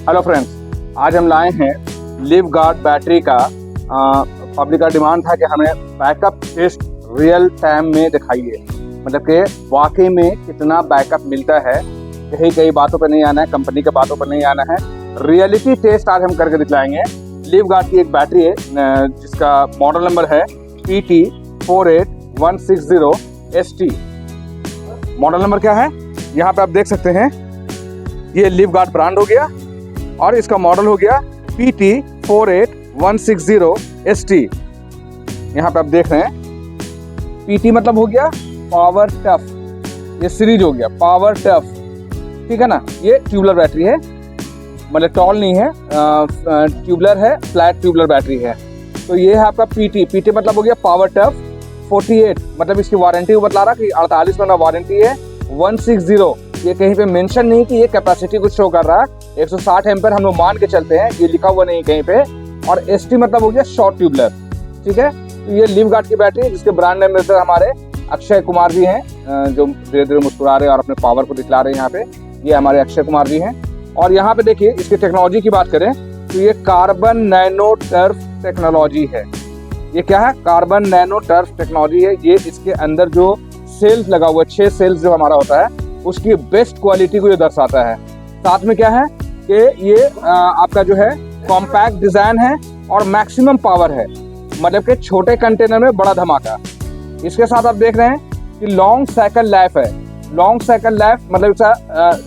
Hello friends, आज हम लाए हैं लिवगार्ड बैटरी का। पब्लिक का डिमांड था कि हमें बैकअप टेस्ट रियल टाइम में दिखाइए, मतलब कि वाकई में कितना बैकअप मिलता है। कई बातों पर नहीं आना है, कंपनी के बातों पर नहीं आना है, रियलिटी टेस्ट आज हम करके दिखलाएंगे। लिवगार्ड की एक बैटरी है जिसका मॉडल नंबर है PT48160ST। मॉडल नंबर क्या है यहाँ पे आप देख सकते हैं, ये लिवगार्ड ब्रांड हो गया और इसका मॉडल हो गया PT48160ST। यहाँ पे आप देख रहे हैं PT मतलब हो गया पावर टफ, ये सीरीज हो गया पावर टफ, ठीक है ना। ये ट्यूबलर बैटरी है, मतलब टॉल नहीं है, ट्यूबलर है, फ्लैट ट्यूबलर बैटरी है। तो ये है आपका PT मतलब हो गया पावर टफ। 48 मतलब इसकी वारंटी को बतला रहा कि 48 महीना वारंटी है। 160 ये कहीं पे मेंशन नहीं कि ये कैपेसिटी कुछ शो कर रहा है, 160 एम्पीयर हम लोग मान के चलते हैं, ये लिखा हुआ नहीं कहीं पे। और ST मतलब हो गया शॉर्ट ट्यूबलर, ठीक है। तो ये लिवगार्ड की बैटरी है जिसके ब्रांड एम्बेसडर हमारे अक्षय कुमार जी हैं, जो धीरे धीरे मुस्कुरा रहे हैं और अपने पावर को दिखला रहे हैं। यहाँ पे ये हमारे अक्षय कुमार जी हैं। और यहाँ पे देखिए इसकी टेक्नोलॉजी की बात करें तो ये कार्बन नैनो टर्फ टेक्नोलॉजी है। ये क्या है? कार्बन नैनो टर्फ टेक्नोलॉजी है। ये इसके अंदर जो सेल्स लगा हुआ है, 6 सेल्स जो हमारा होता है, उसकी बेस्ट क्वालिटी को ये दर्शाता है। साथ में क्या है कि ये आपका जो है कॉम्पैक्ट डिजाइन है और मैक्सिमम पावर है, मतलब कि छोटे कंटेनर में बड़ा धमाका। इसके साथ आप देख रहे हैं कि लॉन्ग साइकिल लाइफ है। लॉन्ग साइकिल लाइफ मतलब इसका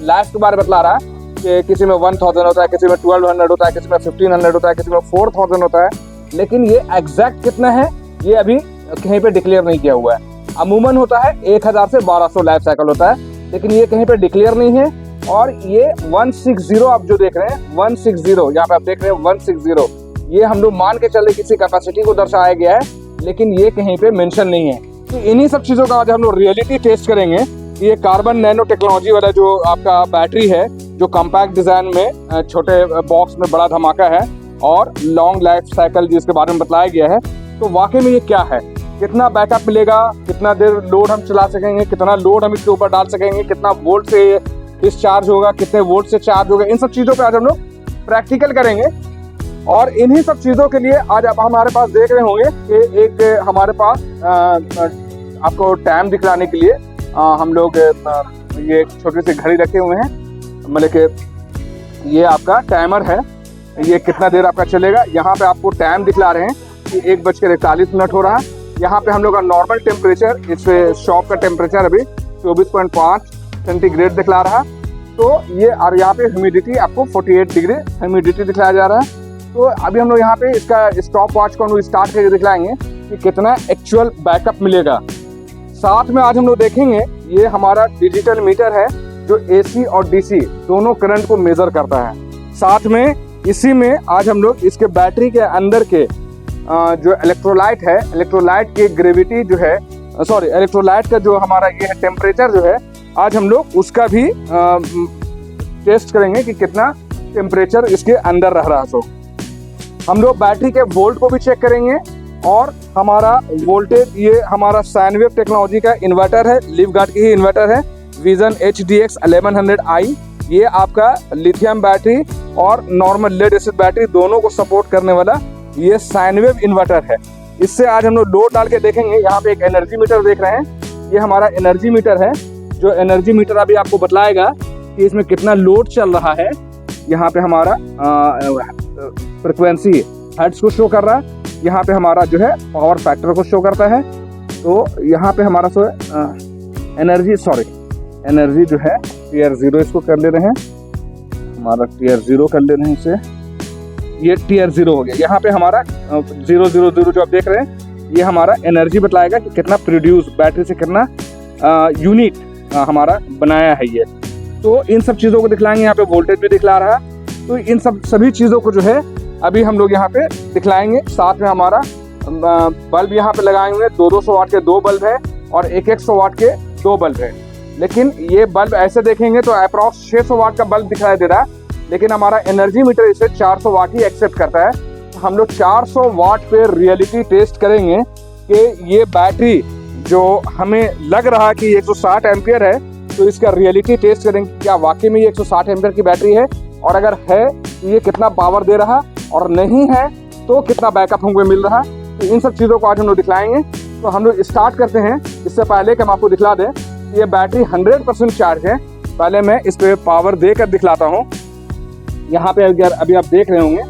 लाइफ के बारे में बतला रहा है कि किसी में 1000 होता है, किसी में 1200 होता है, किसी में 1500 होता है, किसी में 4000 होता है। लेकिन ये एग्जैक्ट कितना है ये अभी कहीं पे डिक्लेयर नहीं किया हुआ है। अमूमन होता है 1000 से 1200 लाइफ साइकिल होता है, लेकिन ये कहीं पे डिक्लेयर नहीं है। और ये 160 आप जो देख रहे हैं, 160 यहाँ पे आप देख रहे हैं 160, ये हम लोग मान के चले किसी कैपेसिटी को दर्शाया गया है, लेकिन ये कहीं पे मेंशन नहीं है। तो इन्हीं सब चीजों का आज हम लोग रियलिटी टेस्ट करेंगे। ये कार्बन नैनो टेक्नोलॉजी वाला जो आपका बैटरी है, जो कॉम्पैक्ट डिजाइन में छोटे बॉक्स में बड़ा धमाका है और लॉन्ग लाइफ साइकिल जिसके बारे में बताया गया है, तो वाकई में ये क्या है, कितना बैकअप मिलेगा, कितना देर लोड हम चला सकेंगे, कितना लोड हम इसके ऊपर डाल सकेंगे, कितना वोल्ट से डिस्चार्ज होगा, कितने वोल्ट से चार्ज होगा, इन सब चीज़ों पे आज हम लोग प्रैक्टिकल करेंगे। और इन्हीं सब चीज़ों के लिए आज आप हमारे पास देख रहे होंगे कि एक हमारे पास आपको टाइम दिखलाने के लिए हम लोग ये एक छोटी सी घड़ी रखे हुए हैं, मतलब कि ये आपका टाइमर है, ये कितना देर आपका चलेगा। यहाँ पे आपको टाइम दिखला रहे हैं कि 1:41 हो रहा है। यहाँ पे हम लोग का नॉर्मल टेम्परेचर, इस शॉप का टेम्परेचर अभी 24.5 सेंटीग्रेड दिखला रहा है। तो ये और यहाँ पे ह्यूमिडिटी आपको 48 डिग्री ह्यूमिडिटी दिखलाया जा रहा है। तो अभी हम लोग यहाँ पे इसका स्टॉप वॉच को हम लोग स्टार्ट करके दिखलाएंगे कि कितना एक्चुअल बैकअप मिलेगा। साथ में आज हम लोग देखेंगे ये हमारा डिजिटल मीटर है जो AC और DC दोनों करंट को मेजर करता है। साथ में इसी में आज हम लोग इसके बैटरी के अंदर के जो इलेक्ट्रोलाइट है, इलेक्ट्रोलाइट की ग्रेविटी जो है, सॉरी इलेक्ट्रोलाइट का जो हमारा ये है टेम्परेचर जो है, आज हम लोग उसका भी टेस्ट करेंगे कि कितना टेम्परेचर इसके अंदर रह रहा है। तो हम लोग बैटरी के वोल्ट को भी चेक करेंगे और हमारा वोल्टेज, ये हमारा साइनवेव टेक्नोलॉजी का इन्वर्टर है, लिवगार्ड की ही इन्वर्टर है, विजन HDX 1100i। ये आपका लिथियम बैटरी और नॉर्मल लेड एसिड बैटरी दोनों को सपोर्ट करने वाला ये साइनवेव इन्वर्टर है। इससे आज हम लोग लोड डाल के देखेंगे। यहाँ पे एक एनर्जी मीटर देख रहे हैं, ये हमारा एनर्जी मीटर है, जो एनर्जी मीटर अभी आपको बतलाएगा कि इसमें कितना लोड चल रहा है। यहाँ पे हमारा फ्रिक्वेंसी हर्ट्ज को शो कर रहा है, यहाँ पे हमारा जो है पावर फैक्टर को शो करता है। तो यहाँ पे हमारा एनर्जी जो है Tier 0 इसको कर ले रहे हैं, हमारा Tier 0 कर ले रहे हैं इसे, ये Tier 0 हो गया। यहाँ पे हमारा 000 जो आप देख रहे हैं, ये हमारा एनर्जी बतलाएगा कि कितना प्रोड्यूस बैटरी से कितना यूनिट हमारा बनाया है ये। तो इन सब चीज़ों को दिखलाएंगे। यहाँ पे वोल्टेज भी दिखला रहा है। तो इन सब सभी चीज़ों को जो है अभी हम लोग यहाँ पे दिखलाएंगे। साथ में हमारा बल्ब यहाँ पे लगाए हुए हैं, 200 वाट के 2 बल्ब है और 100 वाट के 2 बल्ब है। लेकिन ये बल्ब ऐसे देखेंगे तो अप्रॉक्स 600 वाट का बल्ब दिखाई दे रहा है, लेकिन हमारा एनर्जी मीटर इसे 400 वाट ही एक्सेप्ट करता है। तो हम लोग 400 वाट पे रियलिटी टेस्ट करेंगे कि ये बैटरी जो हमें लग रहा है कि 160 एम्पियर है, तो इसका रियलिटी टेस्ट करेंगे क्या वाकई में ये 160 एम्पियर की बैटरी है, और अगर है कि ये कितना पावर दे रहा और नहीं है तो कितना बैकअप हमको मिल रहा। तो इन सब चीज़ों को आज हम लोग दिखलाएंगे। तो हम लोग स्टार्ट करते हैं। इससे पहले कि हम आपको दिखला दें कि ये बैटरी 100% चार्ज है, पहले मैं इस पर पावर देकर दिखलाता हूँ। यहाँ पे अगर अभी आप देख रहे होंगे,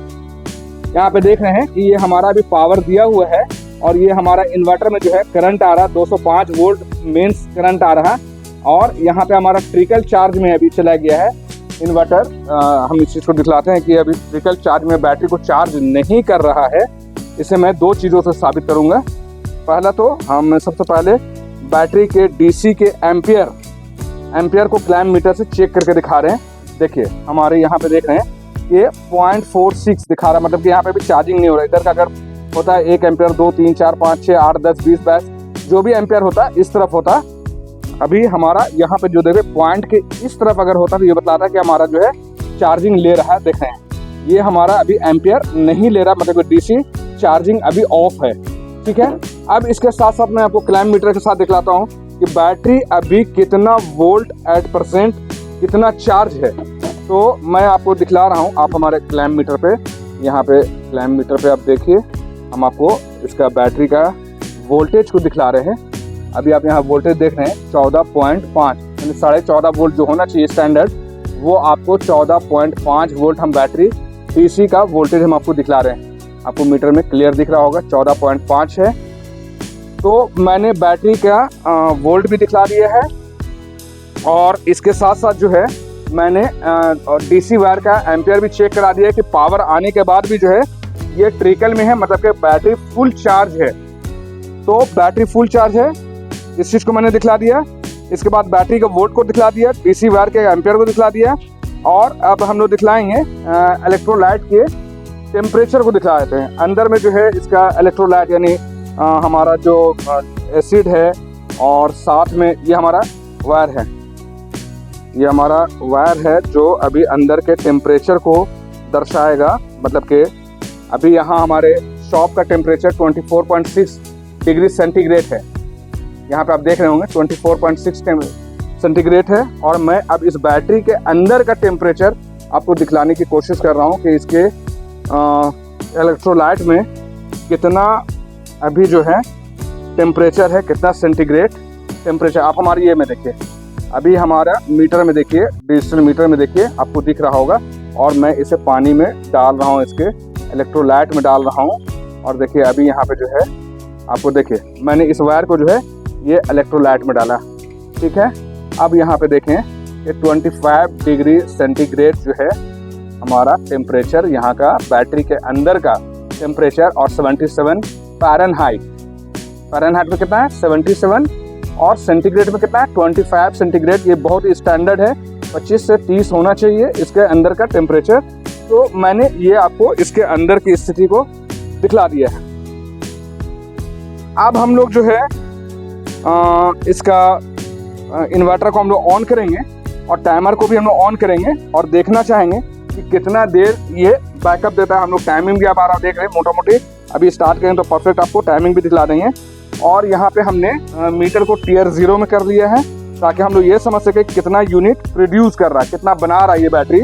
यहाँ पे देख रहे हैं कि ये हमारा अभी पावर दिया हुआ है और ये हमारा इन्वर्टर में जो है करंट आ रहा है 205 वोल्ट मेंस करंट आ रहा है। और यहाँ पे हमारा ट्रिकल चार्ज में अभी चला गया है इन्वर्टर। हम इस चीज़ को दिखलाते हैं कि अभी ट्रिकल चार्ज में बैटरी को चार्ज नहीं कर रहा है। इसे मैं दो चीज़ों से साबित करूँगा। पहला तो हम सबसे पहले बैटरी के DC के एम्पियर को क्लैम्प मीटर से चेक करके दिखा रहे हैं। देखिए हमारे यहाँ पे देख रहे हैं ये 0.46 दिखा रहा है, मतलब कि यहाँ पे भी चार्जिंग नहीं हो रहा है। इधर का अगर होता है 1 एम्पियर 2 3 4 5 6 8 10 20 22 जो भी एम्पियर होता है इस तरफ होता। अभी हमारा यहाँ पे जो देखे पॉइंट के इस तरफ अगर होता तो ये बताता कि हमारा जो है चार्जिंग ले रहा है। देख रहे हैं ये हमारा अभी एम्पियर नहीं ले रहा, मतलब DC चार्जिंग अभी ऑफ है। ठीक है, अब इसके साथ साथ मैं आपको क्लैम्प मीटर के साथ दिखलाता हूँ कि बैटरी अभी कितना वोल्ट एट % कितना चार्ज है। तो मैं आपको दिखला रहा हूँ। आप हमारे क्लैम्प मीटर पे, यहाँ पे क्लैम्प मीटर पे आप देखिए, हम आपको इसका बैटरी का वोल्टेज को दिखला रहे हैं। अभी आप यहाँ वोल्टेज देख रहे हैं 14.5, यानी 14.5 वोल्ट जो होना चाहिए स्टैंडर्ड, वो आपको 14.5 वोल्ट हम बैटरी DC का वोल्टेज हम आपको दिखला रहे हैं। आपको मीटर में क्लियर दिख रहा होगा 14.5 है। तो मैंने बैटरी का वोल्ट भी दिखला दिया है और इसके साथ साथ जो है मैंने DC वायर का एम्पियर भी चेक करा दिया है कि पावर आने के बाद भी जो है ये ट्रिकल में है, मतलब कि बैटरी फुल चार्ज है। तो बैटरी फुल चार्ज है, इस चीज़ को मैंने दिखला दिया। इसके बाद बैटरी का वोल्ट को दिखला दिया, DC वायर के एम्पियर को दिखला दिया। और अब हम लोग दिखलाएंगे इलेक्ट्रोलाइट के टेम्परेचर को दिखला देते हैं। अंदर में जो है इसका इलेक्ट्रोलाइट यानी हमारा जो एसिड है और साथ में ये हमारा वायर है, ये हमारा वायर है जो अभी अंदर के टेम्परेचर को दर्शाएगा। मतलब कि अभी यहाँ हमारे शॉप का टेम्परेचर 24.6 डिग्री सेंटीग्रेड है। यहाँ पे आप देख रहे होंगे 24.6 सेंटीग्रेड है। और मैं अब इस बैटरी के अंदर का टेम्परेचर आपको दिखलाने की कोशिश कर रहा हूँ कि इसके इलेक्ट्रोलाइट में कितना अभी जो है टेम्परेचर है, कितना सेंटीग्रेड टेम्परेचर। आप हमारी ये में देखिए, अभी हमारा मीटर में देखिए, डिजिटल मीटर में देखिए, आपको दिख रहा होगा। और मैं इसे पानी में डाल रहा हूँ, इसके इलेक्ट्रोलाइट में डाल रहा हूँ। और देखिए अभी यहाँ पे जो है आपको देखिए मैंने इस वायर को जो है ये इलेक्ट्रोलाइट में डाला। ठीक है, अब यहाँ पे देखें ये 25 डिग्री सेंटीग्रेड जो है हमारा टेम्परेचर, यहाँ का बैटरी के अंदर का टेम्परेचर। और 77 फ़ारेनहाइट में कितना है 77 और सेंटीग्रेड में कितना है 25 सेंटीग्रेड। ये बहुत ही स्टैंडर्ड है, 25 से 30 होना चाहिए इसके अंदर का टेम्परेचर। तो मैंने ये आपको इसके अंदर की स्थिति को दिखला दिया है। अब हम लोग जो है इसका इन्वर्टर को हम लोग ऑन करेंगे और टाइमर को भी हम लोग ऑन करेंगे और देखना चाहेंगे कि कितना देर ये बैकअप देता है। हम लोग टाइमिंग भी आप आ रहा देख रहे हैं मोटा मोटी। अभी स्टार्ट करें तो परफेक्ट आपको टाइमिंग भी दिखला देंगे। और यहाँ पे हमने मीटर को टियर 0 में कर दिया है ताकि हम लोग ये समझ सके कितना यूनिट प्रोड्यूस कर रहा है, कितना बना रहा है ये बैटरी।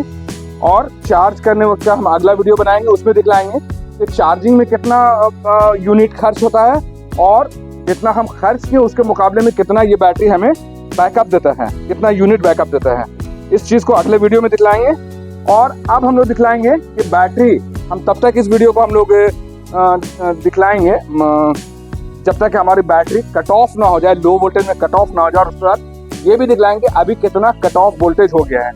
और चार्ज करने वक्त का हम अगला वीडियो बनाएंगे, उसमें दिखलाएंगे कि चार्जिंग में कितना यूनिट खर्च होता है और जितना हम खर्च किए उसके मुकाबले में कितना ये बैटरी हमें बैकअप देता है, कितना यूनिट बैकअप देता है। इस चीज़ को अगले वीडियो में दिखलाएंगे। और अब हम लोग दिखलाएंगे कि बैटरी, हम तब तक इस वीडियो को हम लोग दिखलाएंगे जब तक हमारी बैटरी कट ऑफ ना हो जाए, लो वोल्टेज में कट ऑफ ना हो जाए। और उसके बाद ये भी दिखलाएंगे अभी कितना कट ऑफ वोल्टेज हो गया है।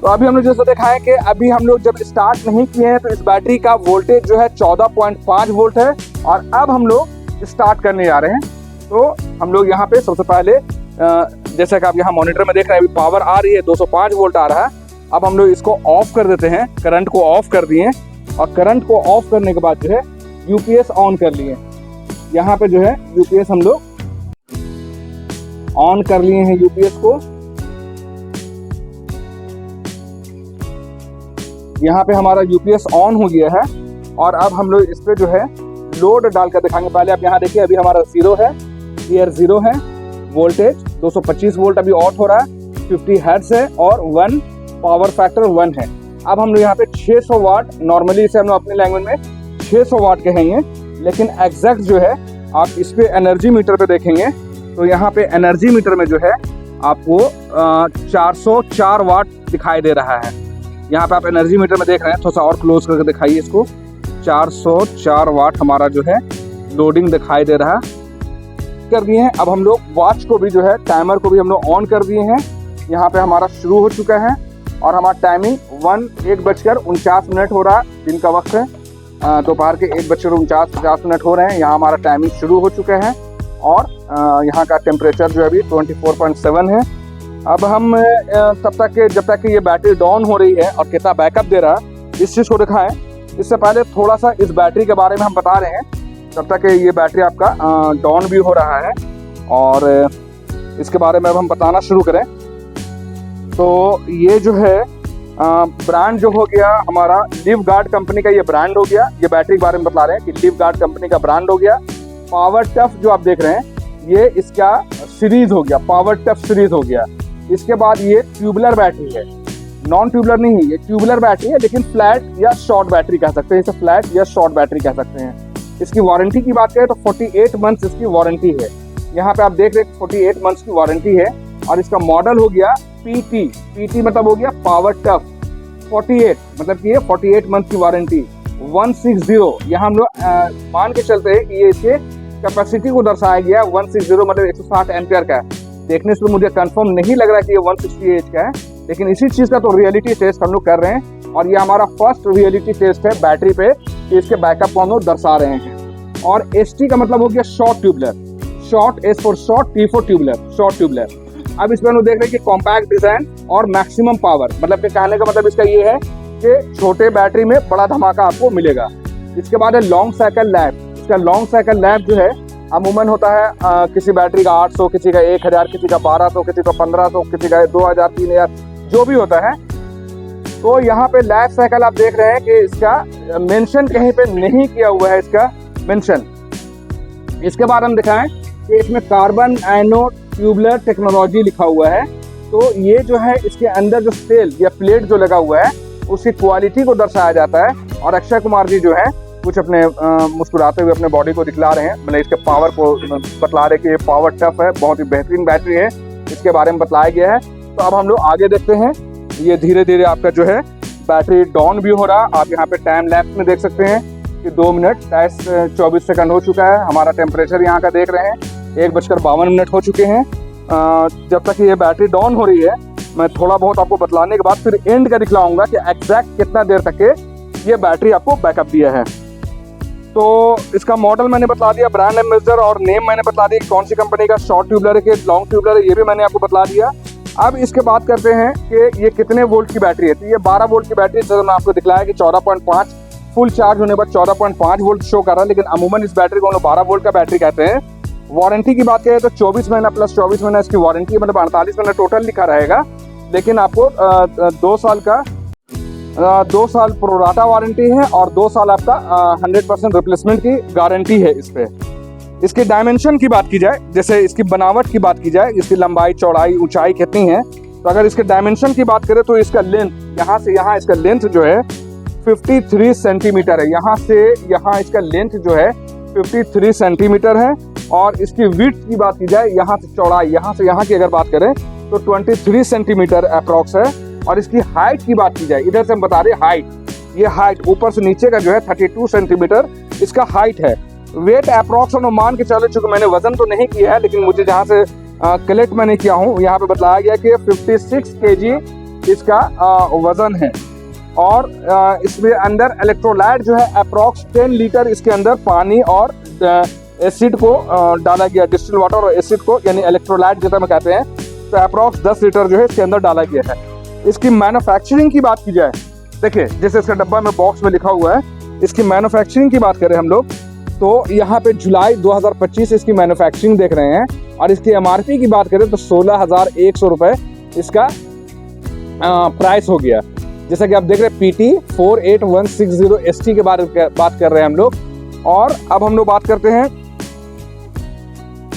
तो अभी हम लोग जैसे देखा है कि अभी हम लोग जब स्टार्ट नहीं किए हैं तो इस बैटरी का वोल्टेज जो है 14.5 वोल्ट है। और अब हम लोग स्टार्ट करने जा रहे हैं। तो हम लोग यहाँ पे सबसे पहले जैसे कि आप यहाँ मॉनिटर में देख रहे हैं अभी पावर आ रही है, 205 वोल्ट आ रहा है। अब हम लोग इसको ऑफ कर देते हैं, करंट को ऑफ कर दिए। और करंट को ऑफ करने के बाद जो है यूपीएस ऑन कर लिए। यहाँ पे जो है यूपीएस हम लोग ऑन कर लिए हैं यूपीएस को। यहाँ पे हमारा यूपीएस ऑन हो गया है। और अब हम लोग इस पे जो है लोड डालकर दिखाएंगे। पहले आप यहाँ देखिए अभी हमारा 0 है, टियर 0 है, वोल्टेज 225 वोल्ट अभी ऑफ हो रहा है, 50 हर्ट्ज है और 1 पावर फैक्टर 1 है। अब हम लोग यहाँ पे 600 वाट, नॉर्मली इसे हम लोग अपनी लैंग्वेज में 600 वाट कहेंगे, लेकिन एग्जैक्ट जो है आप इस पे एनर्जी मीटर पे देखेंगे तो यहाँ पे एनर्जी मीटर में जो है आपको 404 वाट दिखाई दे रहा है। यहाँ पे आप एनर्जी मीटर में देख रहे हैं, थोड़ा सा और क्लोज करके दिखाइए इसको। 404 वाट हमारा जो है लोडिंग दिखाई दे रहा कर दिए हैं। अब हम लोग वॉच को भी जो है, टाइमर को भी हम लोग ऑन कर दिए हैं। यहाँ पे हमारा शुरू हो चुका है और हमारा टाइमिंग 1:49 हो रहा है, दिन का वक्त है, दोपहर के 1:49 हो रहे हैं। यहाँ हमारा टाइमिंग शुरू हो चुका है और यहाँ का टेम्परेचर जो है अभी 24.7 है। अब हम जब तक कि ये बैटरी डाउन हो रही है और कितना बैकअप दे रहा है इस चीज़ को दिखाएं। इससे पहले थोड़ा सा इस बैटरी के बारे में हम बता रहे हैं, तब तक ये बैटरी आपका डाउन भी हो रहा है और इसके बारे में अब हम बताना शुरू करें तो ये जो है ब्रांड जो हो गया हमारा लिव गार्ड कंपनी का, ये ब्रांड हो गया। ये बैटरी के बारे में बता रहे हैं कि लिव गार्ड कंपनी का ब्रांड हो गया। पावर टफ जो आप देख रहे हैं ये इसका सीरीज हो गया, पावर टफ सीरीज हो गया। इसके बाद ये ट्यूबुलर बैटरी है, नॉन ट्यूबुलर नहीं है, ये ट्यूबुलर बैटरी है, लेकिन फ्लैट या शॉर्ट बैटरी कह सकते हैं, इसे फ्लैट या शॉर्ट बैटरी कह सकते हैं। इसकी वारंटी की बात करें तो 48 मंथ्स इसकी वारंटी है। यहाँ पे आप देख रहे हैं 48 मंथ्स की वारंटी है और इसका मॉडल हो गया PT मतलब हो गया पावर टफ। 48 मतलब कि ये 48 मंथ की वारंटी। 160 यहाँ हम लोग मान के चलते हैं कि ये इसके कैपेसिटी को दर्शाया गया है। 160 मतलब 160 एम्पियर का है। देखने से मुझे कंफर्म नहीं लग रहा कि ये 160 एच का है, लेकिन इसी चीज़ का तो रियलिटी टेस्ट हम लोग कर रहे हैं और ये हमारा फर्स्ट रियलिटी टेस्ट है बैटरी पे कि इसके बैकअप को हम लोग दर्शा रहे हैं। और ST का मतलब हो गया short tubular, short S for short, T for tubular, short tubular. अब इसमें हम लोग देख रहे हैं कि कॉम्पैक्ट डिजाइन और मैक्सिमम पावर, मतलब कि कहने का मतलब इसका ये है कि छोटे बैटरी में बड़ा धमाका आपको मिलेगा। इसके बाद है लॉन्ग साइकिल लाइफ। इसका लॉन्ग साइकिल लाइफ जो है अमूमन होता है किसी बैटरी का 800, किसी का 1000, किसी का 1200, किसी का 1500, किसी का 2000, 3000, जो भी होता है। तो यहाँ पे लाइफ साइकिल आप देख रहे हैं कि इसका मेंशन कहीं पे नहीं किया हुआ है, इसका मेंशन। इसके बाद हम दिखाएं कि इसमें कार्बन एनोड ट्यूबुलर टेक्नोलॉजी लिखा हुआ है। तो ये जो है इसके अंदर जो सेल या प्लेट जो लगा हुआ है उसकी क्वालिटी को दर्शाया जाता है। और अक्षय कुमार जी जो है कुछ अपने मुस्कुराते हुए अपने बॉडी को दिखला रहे हैं, मतलब इसके पावर को बतला रहे कि ये पावर टफ है, बहुत ही बेहतरीन बैटरी है, इसके बारे में बतलाया गया है। तो अब हम लोग आगे देखते हैं। ये धीरे धीरे आपका जो है बैटरी डाउन भी हो रहा। आप यहाँ पे टाइम लैप्स में देख सकते हैं कि 2 मिनट 24 सेकंड हो चुका है। हमारा टेम्परेचर यहाँ का देख रहे हैं 1:52 हो चुके हैं। जब तक ये बैटरी डाउन हो रही है मैं थोड़ा बहुत आपको बतलाने के बाद फिर एंड का दिखलाऊंगा कि एग्जैक्ट कितना देर तक के ये बैटरी आपको बैकअप दिया है। तो इसका मॉडल मैंने बता दिया, ब्रांड एम्बेसडर और नेम मैंने बता दिया कौन सी कंपनी का शॉर्ट ट्यूबुलर है कि लॉन्ग ट्यूबुलर है, ये भी मैंने आपको बता दिया। अब इसके बात करते हैं कि ये कितने वोल्ट की बैटरी है। तो ये 12 वोल्ट की बैटरी, जैसे मैं आपको दिखलाया कि 14.5 फुल चार्ज होने पर 14.5 वोल्ट शो कर रहा है, लेकिन अमूमन इस बैटरी को हम लोग 12 वोल्ट का बैटरी कहते हैं। वारंटी की बात करें तो 24 महीना प्लस 24 महीना इसकी वारंटी, मतलब 48 महीना टोटल लिखा रहेगा, लेकिन आपको 2 साल प्रोराटा वारंटी है और 2 साल आपका 100% रिप्लेसमेंट की गारंटी है इस पे। इसके डायमेंशन की बात की जाए, जैसे इसकी बनावट की बात की जाए, इसकी लंबाई चौड़ाई ऊंचाई कितनी है, तो अगर इसके डायमेंशन की बात करें तो इसका लेंथ यहाँ से यहाँ इसका लेंथ जो है 53 सेंटीमीटर है। यहाँ से यहाँ इसका लेंथ जो है 53 सेंटीमीटर है। और इसकी विड्थ की बात की जाए, यहाँ से चौड़ाई यहाँ से यहाँ की अगर बात करें तो 23 सेंटीमीटर अप्रॉक्स है। और इसकी हाइट की बात की जाए, इधर से हम बता रहे हाइट, ये हाइट ऊपर से नीचे का जो है 32 सेंटीमीटर इसका हाइट है। वेट अप्रॉक्स मान के चले, चूंकि मैंने वजन तो नहीं किया है, लेकिन मुझे जहाँ से कलेक्ट मैंने किया हूँ यहाँ पे बताया गया कि 56 kg इसका वजन है। और इसमें अंदर इलेक्ट्रोलाइट जो है अप्रॉक्स 10 लीटर इसके अंदर पानी और एसिड को डाला गया, डिस्टिल वाटर और एसिड को, यानी इलेक्ट्रोलाइट जैसा हम कहते हैं, तो अप्रॉक्स 10 लीटर जो है इसके अंदर डाला गया है। इसकी मैन्युफैक्चरिंग की बात की जाए, देखिए जैसे इसका डब्बा में बॉक्स में लिखा हुआ है, इसकी मैन्युफैक्चरिंग की बात करें हम लोग तो यहाँ पे जुलाई 2025 इसकी मैन्युफैक्चरिंग देख रहे हैं। और इसकी MRP की बात करें तो 16,100 रुपये इसका प्राइस हो गया। जैसा कि आप देख रहे हैं PT 48160 ST के बारे में बात कर रहे हैं हम लोग। और अब हम लोग बात करते हैं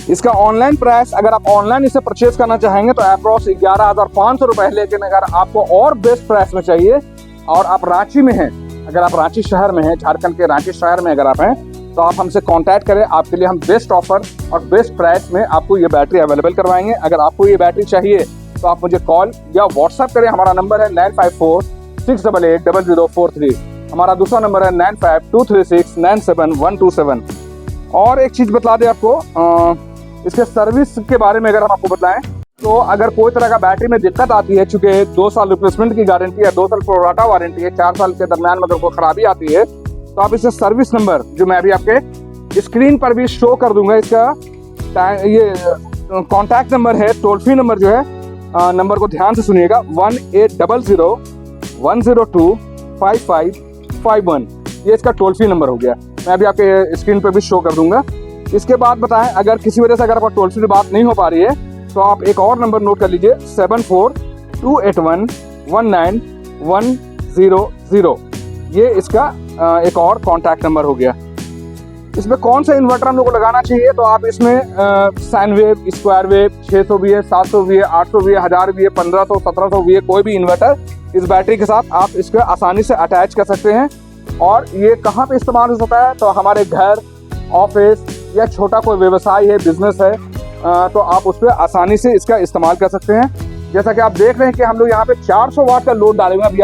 इसका ऑनलाइन प्राइस। अगर आप ऑनलाइन इसे परचेज करना चाहेंगे तो अप्रॉक्स 11,500 रुपये, लेकिन अगर आपको और बेस्ट प्राइस में चाहिए और आप रांची में हैं, अगर आप रांची शहर में हैं, झारखंड के रांची शहर में अगर आप हैं, तो आप हमसे कांटेक्ट करें। आपके लिए हम बेस्ट ऑफर और बेस्ट प्राइस में आपको ये बैटरी अवेलेबल करवाएंगे। अगर आपको ये बैटरी चाहिए तो आप मुझे कॉल या व्हाट्सएप करें। हमारा नंबर है 9546880043। हमारा दूसरा नंबर है 9523697127। और एक चीज़ बता दें आपको, इसके सर्विस के बारे में अगर हम आपको बताएं तो अगर कोई तरह का बैटरी में दिक्कत आती है, चूंकि 2 साल रिप्लेसमेंट की गारंटी है, 2 साल प्रोराटा वारंटी है, 4 साल के दरमियान में अगर कोई खराबी आती है तो आप इसे सर्विस नंबर जो मैं अभी आपके स्क्रीन पर भी शो कर दूंगा, इसका ये कॉन्टैक्ट नंबर है, टोल फ्री नंबर जो है, नंबर को ध्यान से सुनिएगा, 1800-102-5551। ये इसका टोल फ्री नंबर हो गया, मैं अभी आपके स्क्रीन पर भी शो कर दूंगा। इसके बाद बताएं, अगर किसी वजह से अगर आपका टोल फ्री बात नहीं हो पा रही है तो आप एक और नंबर नोट कर लीजिए, 7428119100। ये इसका एक और कॉन्टैक्ट नंबर हो गया। इसमें कौन सा इन्वर्टर हम लोग को लगाना चाहिए, तो आप इसमें sine wave, square wave, 600 V है, 700 वी है, 800 वी है, 1000 वी है, 1500, 1700 वी है, कोई भी इन्वर्टर इस बैटरी के साथ आप इसको आसानी से अटैच कर सकते हैं। और ये कहाँ पे इस्तेमाल हो सकता है, तो हमारे घर, ऑफिस या छोटा कोई व्यवसाय है, बिजनेस है, तो आप उस पर आसानी से इसका इस्तेमाल कर सकते हैं। जैसा कि आप देख रहे हैं कि हम लोग यहाँ पे 400 वाट का लोड डाले हुए हैं। अभी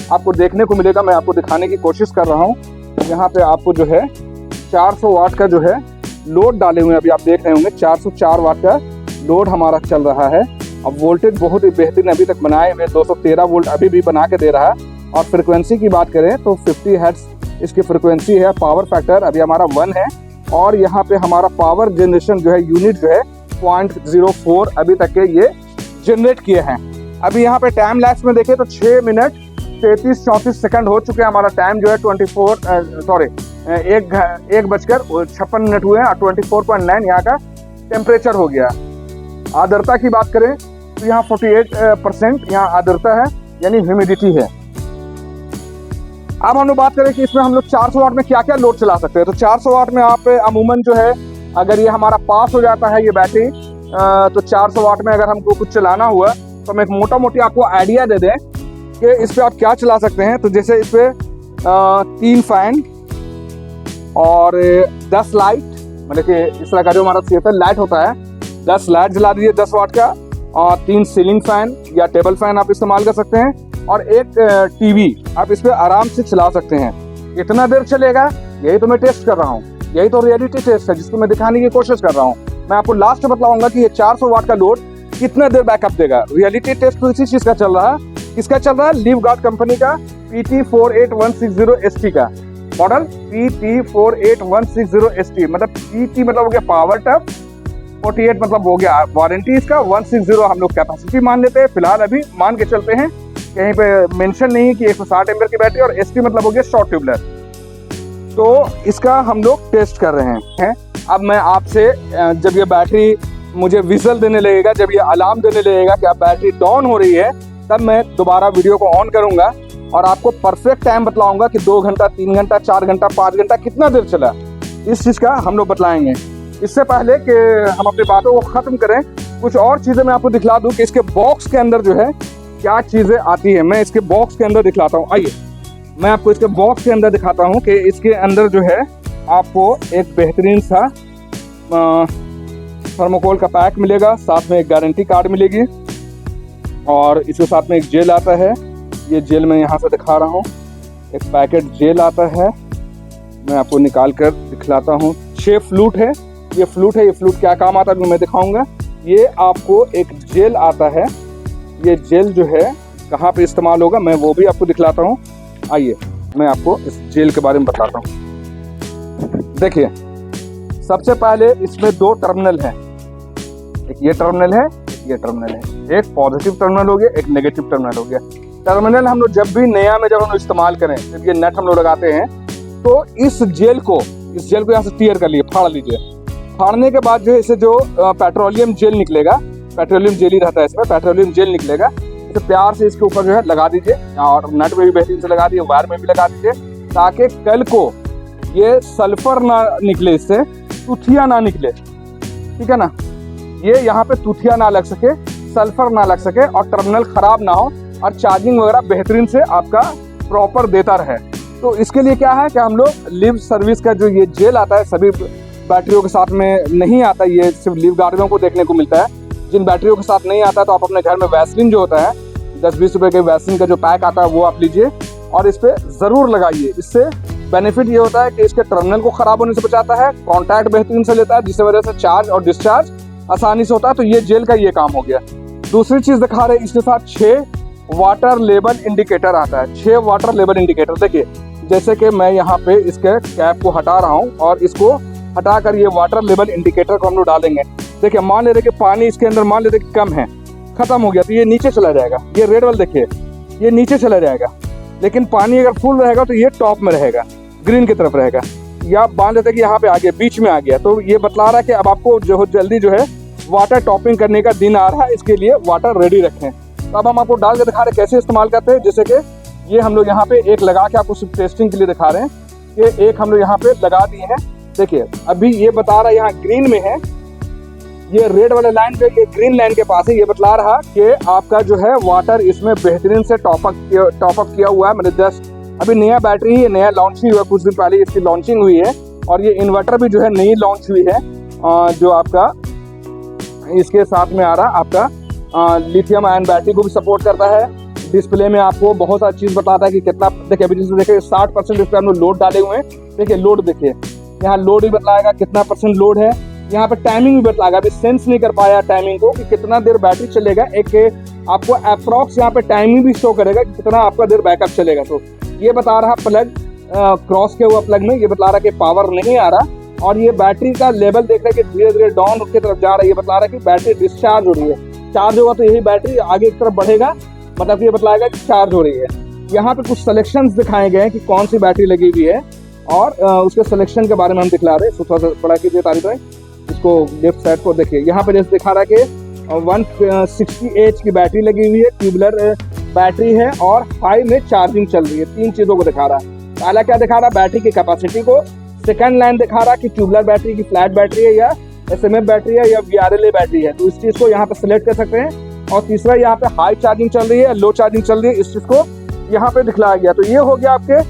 आपको देखने को मिलेगा, मैं आपको दिखाने की कोशिश कर रहा हूँ। यहाँ पे आपको जो है 400 वाट का जो है लोड डाले हुए हैं। अभी आप देख रहे होंगे 404 वाट का लोड हमारा चल रहा है। अब वोल्टेज बहुत ही बेहतरीन अभी तक बनाए हुए, 213 वोल्ट अभी भी बना के दे रहा है। और फ्रिक्वेंसी की बात करें तो 50 हर्ट्ज इसकी फ्रिक्वेंसी है। पावर फैक्टर अभी हमारा 1 है। और यहाँ पे हमारा पावर जनरेशन जो है, यूनिट जो है 0.04 अभी तक के ये जनरेट किए हैं। अभी यहाँ पे टाइम लैप्स में देखें तो 6 मिनट 33-34 सेकंड हो चुके हैं। हमारा टाइम जो है 1:56 हुए हैं और 24.9 यहाँ का टेम्परेचर हो गया। आर्द्रता की बात करें तो यहाँ 48% यहाँ आर्द्रता है, यानी ह्यूमिडिटी है। अब हम लोग बात करें कि इसमें हम लोग 400 वाट में क्या क्या लोड चला सकते हैं। तो 400 वाट में आप अमूमन जो है, अगर ये हमारा पास हो जाता है ये बैटरी, तो 400 वाट में अगर हमको कुछ चलाना हुआ तो हम एक मोटा मोटी आपको आइडिया दे दें कि इस पर आप क्या चला सकते हैं। तो जैसे इस पर 3 फैन और 10 लाइट, मतलब कि इस तरह का जो हमारा सीएफएल लाइट होता है, 10 लाइट जला दीजिए 10 वाट का, और 3 सीलिंग फैन या टेबल फैन आप इस्तेमाल कर सकते हैं, और एक टीवी आप इस पर आराम से चला सकते हैं। कितना देर चलेगा, यही तो मैं टेस्ट कर रहा हूँ, यही तो रियलिटी टेस्ट है जिसको मैं दिखाने की कोशिश कर रहा हूँ। मैं आपको लास्ट में बताऊंगा कि ये 400 वाट का लोड कितना देर बैकअप देगा। रियलिटी टेस्ट तो इसी चीज का चल रहा है। किसका चल रहा है? लिवगार्ड कंपनी का PT48160ST का मॉडल, PT48160ST, मतलब PT मतलब हो गया पावर टफ, 48 मतलब हो गया वारंटी इसका, 160 हम लोग कैपेसिटी मान लेते हैं फिलहाल, अभी मान के चलते हैं, कहीं पे मेंशन नहीं है कि 160 एम्पियर की बैटरी, और ST मतलब हो गया शॉर्ट ट्यूबलर। तो इसका हम लोग टेस्ट कर रहे हैं। अब मैं आपसे, जब ये बैटरी मुझे विजल देने लगेगा, जब ये अलार्म देने लगेगा कि अब बैटरी डाउन हो रही है, तब मैं दोबारा वीडियो को ऑन करूंगा और आपको परफेक्ट टाइम बतलाऊंगा कि 2 घंटा, 3 घंटा, 4 घंटा, 5 घंटा कितना देर चला, इस चीज़ का हम लोग बतलाएंगे। इससे पहले कि हम अपनी बातों को ख़त्म करें, कुछ और चीज़ें मैं आपको दिखला दूं कि इसके बॉक्स के अंदर जो है क्या चीज़ें आती है। मैं इसके बॉक्स के अंदर दिखलाता हूँ। आइए मैं आपको इसके बॉक्स के अंदर दिखाता हूँ कि इसके अंदर जो है आपको एक बेहतरीन सा थर्मोकोल का पैक मिलेगा, साथ में एक गारंटी कार्ड मिलेगी, और इसके साथ में एक जेल आता है। ये जेल मैं यहाँ से दिखा रहा हूँ, एक पैकेट जेल आता है, मैं आपको निकाल कर दिखलाता हूँ। 6 फ्लूट है, ये फ्लूट है। ये फ्लूट क्या काम आता है मैं दिखाऊंगा। ये आपको एक जेल आता है, ये जेल जो है कहाँ पे इस्तेमाल होगा मैं वो भी आपको दिखलाता हूँ। आइए मैं आपको इस जेल के बारे में बताता हूँ। देखिए, सबसे पहले इसमें 2 टर्मिनल हैं, एक ये टर्मिनल है, एक ये टर्मिनल है। एक पॉजिटिव टर्मिनल हो गया, एक नेगेटिव टर्मिनल हो गया। टर्मिनल हम लोग जब भी नया में जब हम लोग इस्तेमाल करें, जब ये नट हम लोग लगाते हैं, तो इस जेल को यहाँ से टीयर कर लीजिए, फाड़ लीजिए। फाड़ने के बाद जो है इसे जो पेट्रोलियम जेल निकलेगा, पेट्रोलियम जेल ही रहता है इसमें, पेट्रोलियम जेल निकलेगा, इसे प्यार से इसके ऊपर जो है लगा दीजिए, और नट में भी बेहतरीन से लगा दीजिए, वायर में भी लगा दीजिए, ताकि कल को ये सल्फर ना निकले, इससे तुथिया ना निकले, ठीक है ना। ये यहाँ पे तुथिया ना लग सके, सल्फर ना लग सके, और टर्मिनल खराब ना हो, और चार्जिंग वगैरह बेहतरीन से आपका प्रॉपर देता रहे। तो इसके लिए क्या है कि हम लोग लिव सर्विस का जो ये जेल आता है सभी बैटरियों के साथ में नहीं आता, ये सिर्फ लिव गार्डों को देखने को मिलता है। जिन बैटरियों के साथ नहीं आता तो आप अपने घर में वैसलीन जो होता है 10-20 रुपए के वैसलीन का जो पैक आता है वो आप लीजिए और इस पर ज़रूर लगाइए। इससे बेनिफिट ये होता है कि इसके टर्मिनल को ख़राब होने से बचाता है, कॉन्टैक्ट बेहतरीन से लेता है, जिसकी वजह से चार्ज और डिस्चार्ज आसानी से होता है। तो ये जेल का ये काम हो गया। दूसरी चीज़ दिखा रहे हैं, इसके साथ 6 वाटर लेवल इंडिकेटर आता है। 6 वाटर लेवल इंडिकेटर देखिए, जैसे कि मैं यहाँ पे इसके कैप को हटा रहा हूँ और इसको हटाकर ये वाटर लेवल इंडिकेटर को हम लोग डालेंगे। देखिए मान लेते कि पानी इसके अंदर मान लेते कि कम है, खत्म हो गया, तो ये नीचे चला जाएगा। ये रेड वाला देखिए ये नीचे चला जाएगा, लेकिन पानी अगर फुल रहेगा तो ये टॉप में रहेगा, ग्रीन की तरफ रहेगा। या मान लेते कि यहाँ पे आ गया, बीच में आ गया, तो ये बतला रहा है कि अब आपको जो जल्दी जो है वाटर टॉपिंग करने का दिन आ रहा है, इसके लिए वाटर रेडी रखें। तो अब हम आपको डाल के दिखा रहे हैं कैसे इस्तेमाल करते हैं। जैसे कि ये हम लोग यहाँ पे एक लगा के आपको सिर्फ टेस्टिंग के लिए दिखा रहे हैं कि एक हम लोग यहाँ पे लगा दिए हैं। देखिए अभी ये बता रहा है यहाँ ग्रीन में है, ये रेड वाले लाइन पे, ये ग्रीन लाइन के पास है। ये बतला रहा कि आपका जो है वाटर इसमें बेहतरीन से टॉपअप किया हुआ है। मतलब जस्ट अभी नया बैटरी है, नया लॉन्च ही हुआ, कुछ दिन पहले इसकी लॉन्चिंग हुई है। और ये इन्वर्टर भी जो है नई लॉन्च हुई है, जो आपका इसके साथ में आ रहा आपका लिथियम आयन बैटरी को भी सपोर्ट करता है। डिस्प्ले में आपको बहुत सारी चीज़ बताता है कि कितना, देखिए अभी देखिए 60% इस पर हम लोग लोड डाले हुए हैं। देखिए लोड देखिए, यहाँ लोड भी बतलाएगा कितना % लोड है। यहाँ पे टाइमिंग भी बतलाएगा, अभी सेंस नहीं कर पाया टाइमिंग को कि कितना देर बैटरी चलेगा। एक आपको अप्रॉक्स यहाँ पे टाइमिंग भी शो करेगा कि कितना आपका देर बैकअप चलेगा। तो ये बता रहा प्लग क्रॉस के हुआ प्लग में ये बतला रहा कि पावर नहीं आ रहा, और ये बैटरी का लेवल देख रहे हैं कि धीरे धीरे डाउन की तरफ जा रहा है। ये बतला रहा है कि बैटरी डिस्चार्ज हो रही है। चार्ज होगा तो यही बैटरी आगे की तरफ बढ़ेगा, मतलब ये बतलाएगा कि चार्ज हो रही है। यहाँ पे कुछ सिलेक्शंस दिखाए गए हैं कि कौन सी बैटरी लगी हुई है, और उसके सिलेक्शन के बारे में हम दिखला रहे हैं। थोड़ा सा बड़ा कीजिए तारीफ है इसको, लेफ्ट साइड को देखिए। यहाँ पे जैसे दिखा रहा है कि 160H की बैटरी लगी हुई है, ट्यूबलर बैटरी है, और हाई में चार्जिंग चल रही है। 3 चीज़ों को दिखा रहा है। पहला क्या दिखा रहा है, बैटरी की कैपेसिटी को। सेकंड लाइन दिखा रहा है कि ट्यूबलर बैटरी की फ्लैट बैटरी है या SMF बैटरी है या VRLA बैटरी है, तो इस चीज़ को यहाँ पे सिलेक्ट कर सकते हैं। और तीसरा यहाँ पे हाई चार्जिंग चल रही है, लो चार्जिंग चल रही है, इस चीज़ को यहाँ पे दिखलाया गया। तो ये हो गया आपके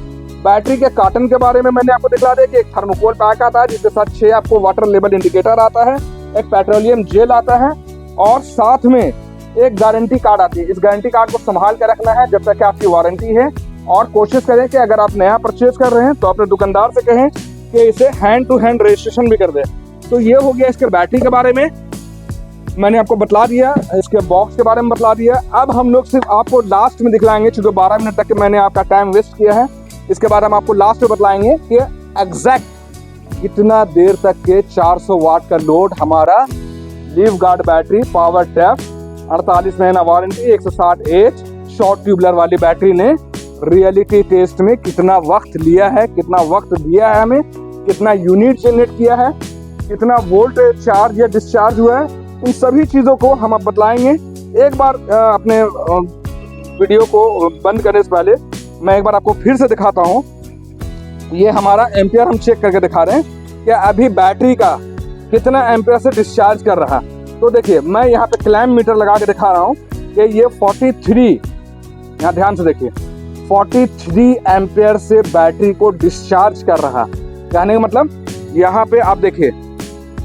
बैटरी के कार्टन के बारे में। मैंने आपको दिखला दिया कि एक थर्मोकोल पैक आता है जिसके साथ 6 आपको वाटर लेवल इंडिकेटर आता है, एक पेट्रोलियम जेल आता है, और साथ में एक गारंटी कार्ड आती है। इस गारंटी कार्ड को संभाल कर रखना है जब तक कि आपकी वारंटी है। और कोशिश करें कि अगर आप नया परचेज कर रहे हैं तो अपने दुकानदार से कहें कि इसे हैंड टू हैंड रजिस्ट्रेशन भी कर दे। तो ये हो गया इसके बैटरी के बारे में, मैंने आपको बतला दिया, इसके बॉक्स के बारे में बतला दिया। अब हम लोग सिर्फ आपको लास्ट में दिखलाएंगे, चूँकि 12 मिनट तक मैंने आपका टाइम वेस्ट किया है, इसके बाद हम आपको लास्ट में बतलाएंगे कि एग्जैक्ट कितना देर तक के 400 वाट का लोड हमारा live guard battery power tough 48 महीना वारंटी 160H शॉर्ट ट्यूबलर वाली बैटरी ने रियलिटी टेस्ट में कितना वक्त लिया है, कितना वक्त दिया है हमें, कितना यूनिट जनरेट किया है, कितना वोल्ट चार्ज या डिस्चार्ज हुआ है, इन सभी चीज़ों को हम अब बतलाएंगे। एक बार अपने वीडियो को बंद करने से पहले मैं एक बार आपको फिर से दिखाता हूँ। ये हमारा एम्पियर हम चेक करके दिखा रहे हैं कि अभी बैटरी का कितना एम्पियर से डिस्चार्ज कर रहा है। तो देखिए मैं यहाँ पे क्लैम्प मीटर लगा के दिखा रहा हूँ कि ये 43, यहाँ ध्यान से देखिए, 43 एम्पियर से बैटरी को डिस्चार्ज कर रहा। कहने का मतलब यहाँ पे आप देखिए,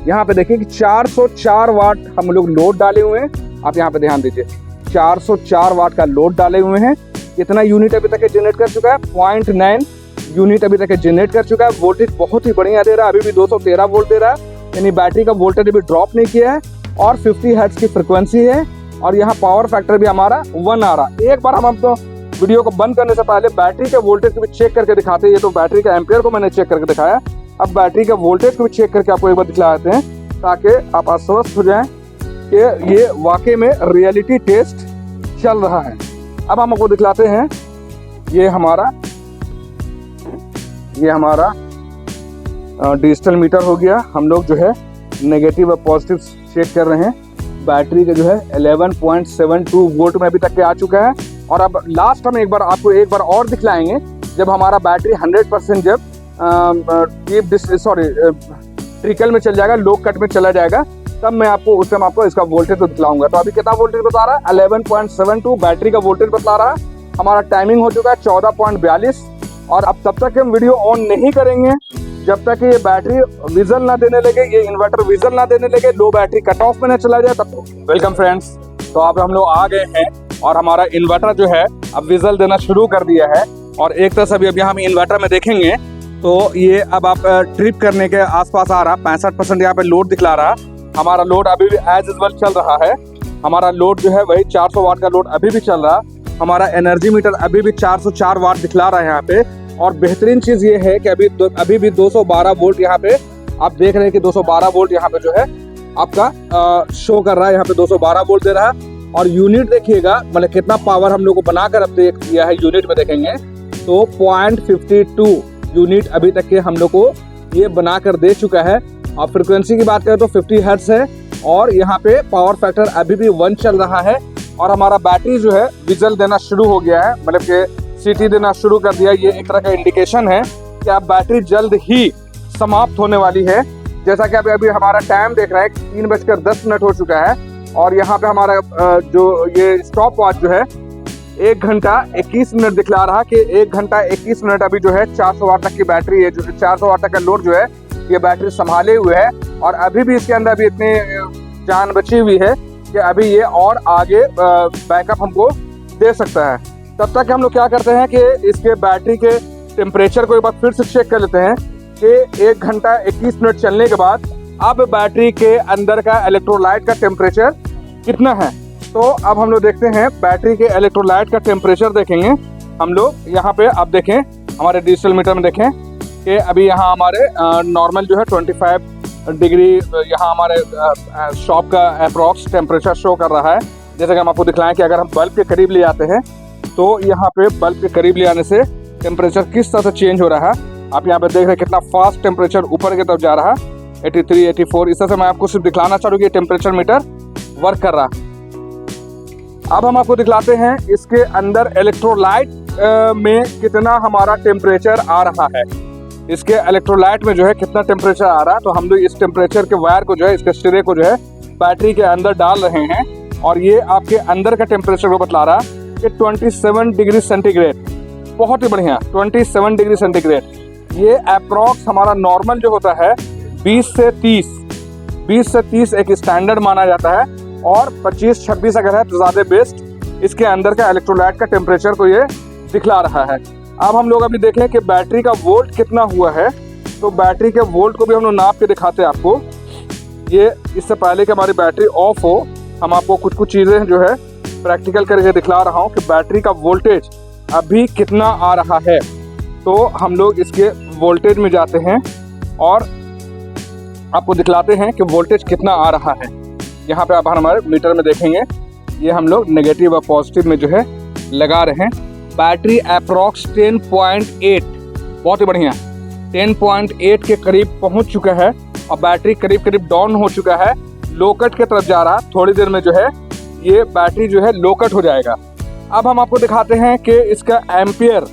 यहाँ पे देखिए कि 404 वाट हम लोग लोड डाले हुए हैं। आप यहाँ पे ध्यान दीजिए, 404 वाट का लोड डाले हुए हैं। कितना यूनिट अभी तक जनरेट कर चुका है, 0.9 यूनिट अभी तक जनरेट कर चुका है। वोल्टेज बहुत ही बढ़िया दे रहा है, अभी भी 213 वोल्ट दे रहा है, यानी बैटरी का वोल्टेज अभी ड्रॉप नहीं किया है। और 50 हर्ट्ज की फ्रिक्वेंसी है, और यहाँ पावर फैक्टर भी हमारा 1 आ रहा। एक बार हम तो वीडियो को बंद करने से पहले बैटरी के वोल्टेज को भी चेक करके दिखाते हैं। ये तो बैटरी का एम्पियर को मैंने चेक करके दिखाया, अब बैटरी के वोल्टेज को भी चेक करके आपको एक बार दिखलाते हैं, ताकि आप आश्वस्त हो जाएं कि ये वाकई में रियलिटी टेस्ट चल रहा है। अब हम आपको दिखलाते हैं, ये हमारा डिजिटल मीटर हो गया। हम लोग जो है नेगेटिव और पॉजिटिव चेक कर रहे हैं। बैटरी का जो है 11.72 वोल्ट में अभी तक के आ चुका है। और अब लास्ट हम एक बार और दिखलाएंगे, जब हमारा बैटरी 100% जब ट्रिकल में चल जाएगा, लो कट में चला जाएगा, तब मैं आपको उस टाइम आपको इसका वोल्टेज तो दिखलाऊंगा। तो अभी कितना वोल्टेज बता रहा है, 11.72 बैटरी का वोल्टेज बता रहा है। हमारा टाइमिंग हो चुका है 14.42। और अब तब तक हम वीडियो ऑन नहीं करेंगे जब तक ये बैटरी विजल ना देने लगे, ये इन्वर्टर विजल ना देने लगे, लो बैटरी कट ऑफ में ना चला जाए तब तक। वेलकम फ्रेंड्स, तो अब हम लोग आ गए हैं और हमारा इन्वर्टर जो है अब विजल देना शुरू कर दिया है। और एक तरह से अभी हम इन्वर्टर में देखेंगे तो ये अब आप ट्रिप करने के आसपास आ रहा, 65% यहाँ पे लोड दिखला रहा। हमारा लोड अभी भी एज यूजुअल चल रहा है। हमारा लोड जो है वही 400 वाट का लोड अभी भी चल रहा। हमारा एनर्जी मीटर अभी भी 404 वाट दिखला रहा है यहाँ पे। और बेहतरीन चीज़ ये है कि अभी भी 212 वोल्ट यहाँ पे आप देख रहे हैं कि 212 वोल्ट यहाँ पे जो है आपका शो कर रहा है। यहाँ पे 212 वोल्ट दे रहा है। और यूनिट देखिएगा मतलब कितना पावर हम लोग को बनाकर अब दिया है। यूनिट में देखेंगे तो 0.52 यूनिट अभी तक के हम लोग को ये बनाकर दे चुका है। और फ्रिक्वेंसी की बात करें तो 50 हर्ट्ज है। और यहाँ पे पावर फैक्टर अभी भी 1 चल रहा है। और हमारा बैटरी जो है विजल देना शुरू हो गया है, मतलब कि सीटी देना शुरू कर दिया। ये एक तरह का इंडिकेशन है कि अब बैटरी जल्द ही समाप्त होने वाली है। जैसा कि अभी हमारा टाइम देख रहे हैं 3:10 हो चुका है। और यहाँ पे हमारा जो ये स्टॉप वॉच जो है 1 घंटा 21 मिनट दिखला रहा कि 1 घंटा 21 मिनट अभी जो है 400 वाट तक की बैटरी है, जो 400 वाट तक का लोड जो है ये बैटरी संभाले हुए है। और अभी भी इसके अंदर अभी इतनी जान बची हुई है कि अभी ये और आगे बैकअप हमको दे सकता है। तब तक हम लोग क्या करते हैं कि इसके बैटरी के टेम्परेचर को एक बार फिर से चेक कर लेते हैं कि 1 घंटा 21 मिनट चलने के बाद अब बैटरी के अंदर का इलेक्ट्रोलाइट का टेम्परेचर कितना है। तो अब हम लोग देखते हैं बैटरी के इलेक्ट्रोलाइट का टेम्परेचर देखेंगे हम लोग। यहाँ पे आप देखें हमारे डिजिटल मीटर में देखें कि अभी यहाँ हमारे नॉर्मल जो है 25 डिग्री यहाँ हमारे शॉप का अप्रॉक्स टेम्परेचर शो कर रहा है। जैसे कि हम आपको दिखलाएं कि अगर हम बल्ब के करीब ले आते हैं तो यहाँ पे बल्ब के करीब ले आने से टेम्परेचर किस तरह से चेंज हो रहा है। आप यहाँ पे देख रहे हैं कितना फास्ट टेम्परेचर ऊपर की तरफ जा रहा है, 83, 84। इस तरह से मैं आपको सिर्फ दिखलाना चाह रहा हूँ कि टेम्परेचर मीटर वर्क कर रहा है। अब हम आपको दिखलाते हैं इसके अंदर इलेक्ट्रोलाइट में कितना हमारा टेम्परेचर आ रहा है। इसके इलेक्ट्रोलाइट में जो है कितना टेम्परेचर आ रहा है। तो हम लोग इस टेम्परेचर के वायर को जो है, इसके सिरे को जो है बैटरी के अंदर डाल रहे हैं। और ये आपके अंदर का टेम्परेचर को बतला रहा है कि 27 डिग्री सेंटीग्रेड। बहुत ही बढ़िया, 27 डिग्री सेंटीग्रेड। ये अप्रॉक्स हमारा नॉर्मल जो होता है 20 से 30 एक स्टैंडर्ड माना जाता है। और 25-26 अगर है तो ज़्यादा बेस्ट। इसके अंदर का इलेक्ट्रोलाइट का टेम्परेचर को ये दिखला रहा है। अब हम लोग अभी देखें कि बैटरी का वोल्ट कितना हुआ है। तो बैटरी के वोल्ट को भी हम लोग नाप के दिखाते हैं आपको। ये इससे पहले कि हमारी बैटरी ऑफ हो, हम आपको कुछ चीज़ें जो है प्रैक्टिकल करके दिखला रहा हूँ कि बैटरी का वोल्टेज अभी कितना आ रहा है। तो हम लोग इसके वोल्टेज में जाते हैं और आपको दिखलाते हैं कि वोल्टेज कितना आ रहा है। यहाँ पे आप हमारे मीटर में देखेंगे ये हम लोग नेगेटिव और पॉजिटिव में जो है लगा रहे हैं। बैटरी अप्रॉक्स 10.8, बहुत ही बढ़िया, 10.8 के करीब पहुँच चुका है। और बैटरी करीब डाउन हो चुका है, लो कट के तरफ जा रहा। थोड़ी देर में जो है ये बैटरी जो है लो कट हो जाएगा। अब हम आपको दिखाते हैं कि इसका एम्पियर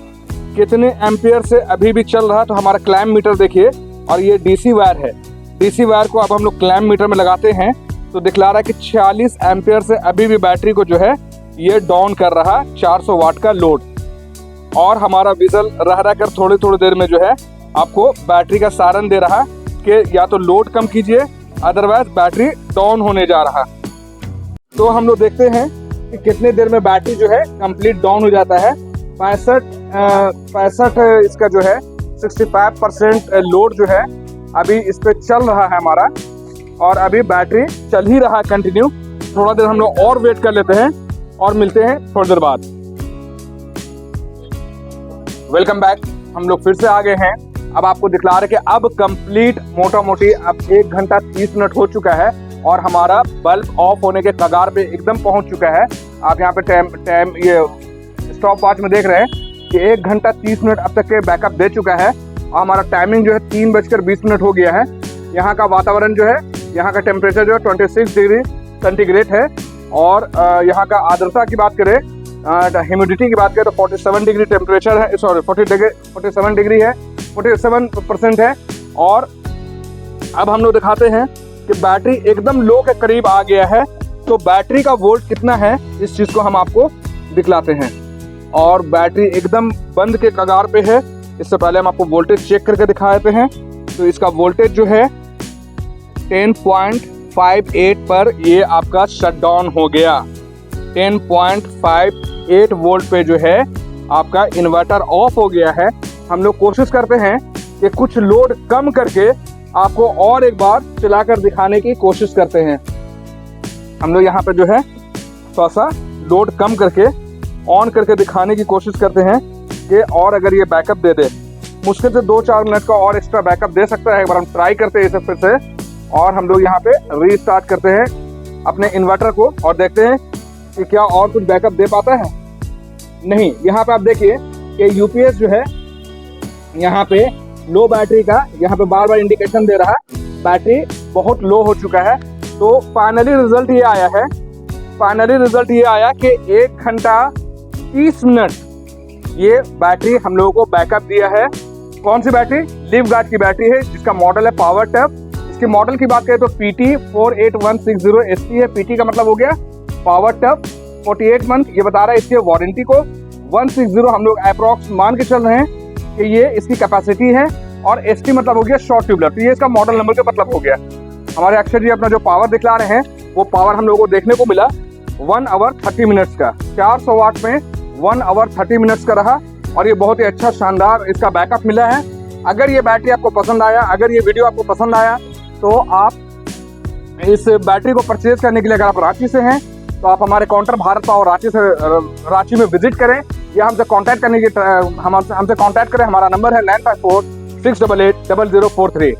कितने एम्पियर से अभी भी चल रहा है। तो हमारा क्लैम्प मीटर देखिए, और ये डीसी वायर है। डीसी वायर को अब हम लोग क्लैम्प मीटर में लगाते हैं तो दिखला रहा है कि 46 एम्पियर से अभी भी बैटरी को जो है ये डाउन कर रहा 400 वाट का लोड। और हमारा विजल रह कर थोड़ी देर में जो है आपको बैटरी का सारन दे रहा कि या तो लोड कम कीजिए, अदरवाइज बैटरी डाउन होने जा रहा। तो हम लोग देखते हैं कि कितने देर में बैटरी जो है कंप्लीट डाउन हो जाता है। 65 इसका जो है 65% लोड जो है अभी इस पे चल रहा है हमारा। और अभी बैटरी चल ही रहा है कंटिन्यू। थोड़ा देर हम लोग और वेट कर लेते हैं और मिलते हैं थोड़ी देर बाद। वेलकम बैक, हम लोग फिर से आ गए हैं। अब आपको दिखला रहे कि अब कंप्लीट मोटी अब 1 घंटा 30 मिनट हो चुका है और हमारा बल्ब ऑफ होने के कगार पे एकदम पहुंच चुका है। आप यहाँ पे टाइम ये स्टॉप वॉच में देख रहे हैं कि 1 घंटा 30 मिनट अब तक के बैकअप दे चुका है। और हमारा टाइमिंग जो है 3:20 हो गया है। यहाँ का वातावरण जो है, यहाँ का टेम्परेचर जो है 26 डिग्री सेंटीग्रेड है। और यहाँ का आर्द्रता की बात करें, ह्यूमिडिटी की बात करें तो 47 डिग्री टेम्परेचर है, सॉरी 47 डिग्री है, 47% है। और अब हम लोग दिखाते हैं कि बैटरी एकदम लो के करीब आ गया है। तो बैटरी का वोल्ट कितना है इस चीज़ को हम आपको दिखलाते हैं। और बैटरी एकदम बंद के कगार पे है। इससे पहले हम आपको वोल्टेज चेक करके दिखा देते हैं। तो इसका वोल्टेज जो है 10.58 पर ये आपका शट डाउन हो गया। 10.58 वोल्ट पे जो है आपका इन्वर्टर ऑफ हो गया है। हम लोग कोशिश करते हैं कि कुछ लोड कम करके आपको और एक बार चलाकर दिखाने की कोशिश करते हैं। हम लोग यहाँ पे जो है थोड़ा सा लोड कम करके ऑन करके दिखाने की कोशिश करते हैं कि और अगर ये बैकअप दे दे, मुश्किल से 2-4 मिनट का और एक्स्ट्रा बैकअप दे सकता है। एक बार हम ट्राई करते हैं इसे फिर से, और हम लोग यहाँ पे रीस्टार्ट करते हैं अपने इन्वर्टर को और देखते हैं कि क्या और कुछ बैकअप दे पाता है। नहीं, यहाँ पे आप देखिए कि यूपीएस जो है यहाँ पे लो बैटरी का यहाँ पे बार बार इंडिकेशन दे रहा है, बैटरी बहुत लो हो चुका है। तो फाइनली रिजल्ट ये आया है, कि 1 घंटा 30 मिनट ये बैटरी हम लोगों को बैकअप दिया है। कौन सी बैटरी? लिवगार्ड की बैटरी है, जिसका मॉडल है पावर टफ। इसके मॉडल की बात करें तो PT48160 ST है। PT का मतलब हो गया पावर टफ। 48 मंथ ये बता रहा है इसके वारंटी को। 160 हम लोग अप्रॉक्स मान के चल रहे हैं कि ये इसकी कैपेसिटी है, और ST मतलब हो गया शॉर्ट ट्यूबलर। तो ये इसका मॉडल नंबर का मतलब हो गया। हमारे अक्षर जी अपना जो पावर दिखला रहे हैं वो पावर हम लोगों को देखने को मिला 1 आवर 30 मिनट्स का। 400 वाट में 1 आवर 30 मिनट्स का रहा, और ये बहुत ही अच्छा शानदार इसका बैकअप मिला है। अगर ये बैटरी आपको पसंद आया, अगर ये वीडियो आपको पसंद आया, तो आप इस बैटरी को परचेज करने के लिए अगर आप रांची से हैं तो आप हमारे काउंटर भारत पावर रांची में विजिट करें, या हमसे कांटेक्ट करने की हमसे कांटेक्ट करें। हमारा नंबर है 9546880043।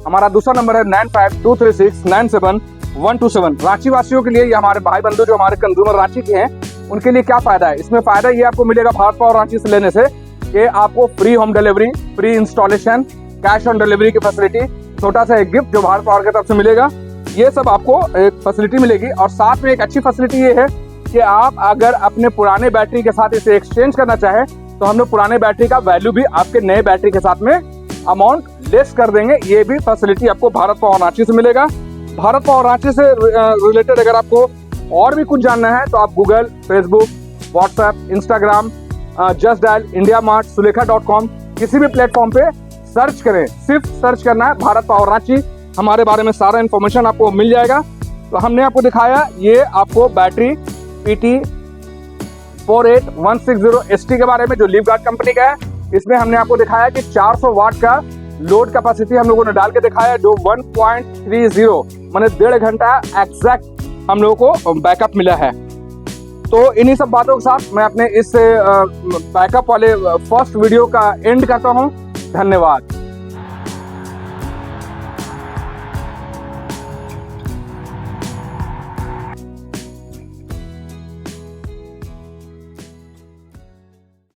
हमारा दूसरा नंबर है 9523697127। रांची वासियों के लिए, या हमारे भाई बंधु जो हमारे कंज्यूमर रांची के हैं, उनके लिए क्या फायदा है? इसमें फायदा ये आपको मिलेगा भारत पावर रांची से लेने से कि आपको free home delivery, free installation, cash on delivery की फैसिलिटी, छोटा सा एक गिफ्ट जो भारत पावर की तरफ से मिलेगा, ये सब आपको एक फैसिलिटी मिलेगी। और साथ में एक अच्छी फैसिलिटी ये है कि आप अगर अपने पुराने बैटरी के साथ इसे एक्सचेंज करना चाहें तो हम लोग पुराने बैटरी का वैल्यू भी आपके नए बैटरी के साथ में अमाउंट लेस कर देंगे। ये भी फैसिलिटी आपको भारत पावर रांची से मिलेगा। भारत पावर रांची से रिलेटेड अगर आपको और भी कुछ जानना है तो आप Google, Facebook, WhatsApp, Instagram, Just Dial, India Mart, सुलेखा.com किसी भी प्लेटफॉर्म पे सर्च करें। सिर्फ सर्च करना है भारत पावर रांची, हमारे बारे में सारा इन्फॉर्मेशन आपको मिल जाएगा। तो हमने आपको दिखाया ये आपको बैटरी PT48160 ST के बारे में, जो लिवगार्ड कंपनी का है। इसमें हमने आपको दिखाया कि 400 वाट का लोड कैपेसिटी हम लोगों ने डाल के दिखाया, जो 1.30 माने 1.5 घंटा एग्जैक्ट हम लोगों को बैकअप मिला है। तो इन्हीं सब बातों के साथ मैं अपने इस बैकअप वाले फर्स्ट वीडियो का एंड करता हूं। धन्यवाद।